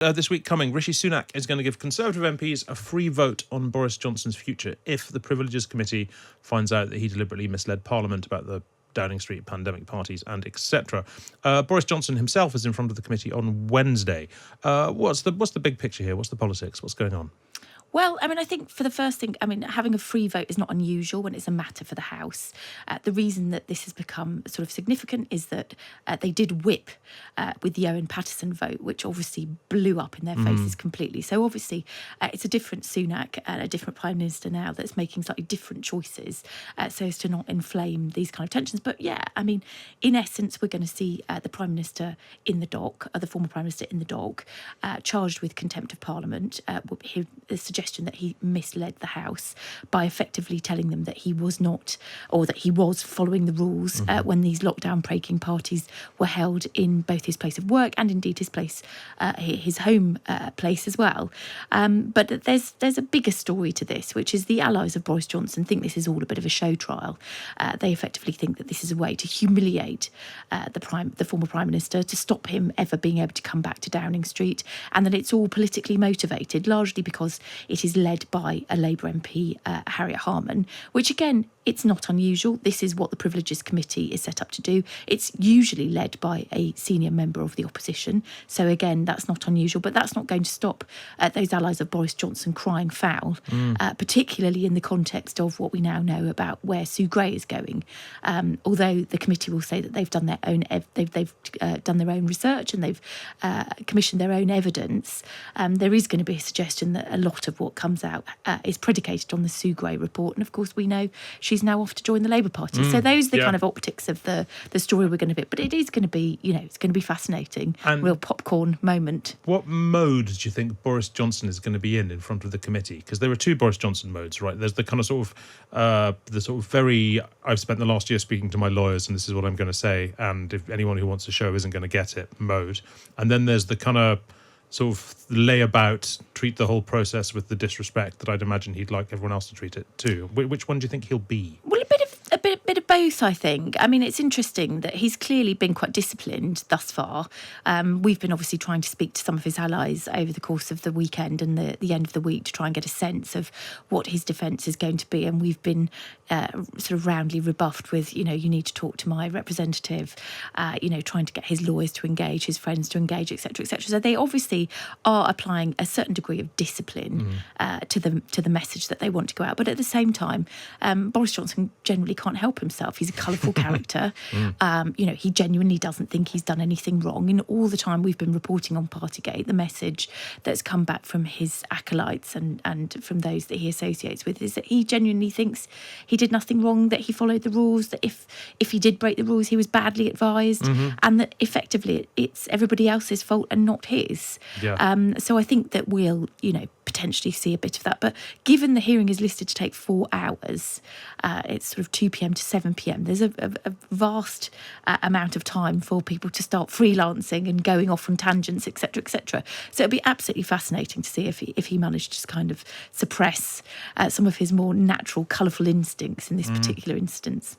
This week coming, Rishi Sunak is going to give Conservative MPs a free vote on Boris Johnson's future if the Privileges Committee finds out that he deliberately misled Parliament about the Downing Street pandemic parties and etc. Boris Johnson himself is in front of the committee on Wednesday. What's the big picture here? What's the politics? What's going on? Well, I think for the first thing, having a free vote is not unusual when it's a matter for the House. The reason that this has become sort of significant is that they did whip with the Owen Paterson vote, which obviously blew up in their faces completely. So obviously it's a different Sunak and a different Prime Minister now that's making slightly different choices so as to not inflame these kind of tensions. But yeah, in essence, we're going to see the Prime Minister in the dock, the former Prime Minister in the dock, charged with contempt of Parliament. The suggestion that he misled the House by effectively telling them that he was not, or that he was following the rules when these lockdown breaking parties were held in both his place of work and indeed his home place as well. But there's a bigger story to this, which is the allies of Boris Johnson think this is all a bit of a show trial. They effectively think that this is a way to humiliate the former Prime Minister, to stop him ever being able to come back to Downing Street, and that it's all politically motivated, largely because it is led by a Labour MP, Harriet Harman, which again, it's not unusual. This is what the Privileges Committee is set up to do. It's usually led by a senior member of the opposition. So again, that's not unusual, but that's not going to stop those allies of Boris Johnson crying foul, particularly in the context of what we now know about where Sue Gray is going. Although the committee will say that they've done their own done their own research and they've commissioned their own evidence, there is going to be a suggestion that a lot of what comes out is predicated on the Sue Gray report. And of course, we know she's now off to join the Labour Party. So those are the kind of optics of the story we're going to be. But it is going to be, it's going to be fascinating. And real popcorn moment. What mode do you think Boris Johnson is going to be in front of the committee? Because there are two Boris Johnson modes, right? There's the kind of sort of very, I've spent the last year speaking to my lawyers and this is what I'm going to say, and if anyone who wants to show isn't going to get it mode. And then there's the kind of sort of lay about, treat the whole process with the disrespect that I'd imagine he'd like everyone else to treat it too. Which one do you think he'll be? Well, a bit of both, I think. It's interesting that he's clearly been quite disciplined thus far. We've been obviously trying to speak to some of his allies over the course of the weekend and the end of the week to try and get a sense of what his defence is going to be. And we've been sort of roundly rebuffed with, you need to talk to my representative, trying to get his lawyers to engage, his friends to engage, etc., etc. So they obviously are applying a certain degree of discipline to the message that they want to go out. But at the same time, Boris Johnson generally can't help himself. He's a colourful character. He genuinely doesn't think he's done anything wrong. And all the time we've been reporting on Partygate, the message that's come back from his acolytes and from those that he associates with is that he genuinely thinks he did nothing wrong, that he followed the rules, that if he did break the rules, he was badly advised, and that effectively it's everybody else's fault and not his. Yeah. So I think that we'll, potentially see a bit of that. But given the hearing is listed to take 4 hours, it's sort of 2 p.m. to 7 p.m. There's a vast amount of time for people to start freelancing and going off on tangents, etc., etc. So it'd be absolutely fascinating to see if he managed to kind of suppress some of his more natural, colourful instincts in this particular instance.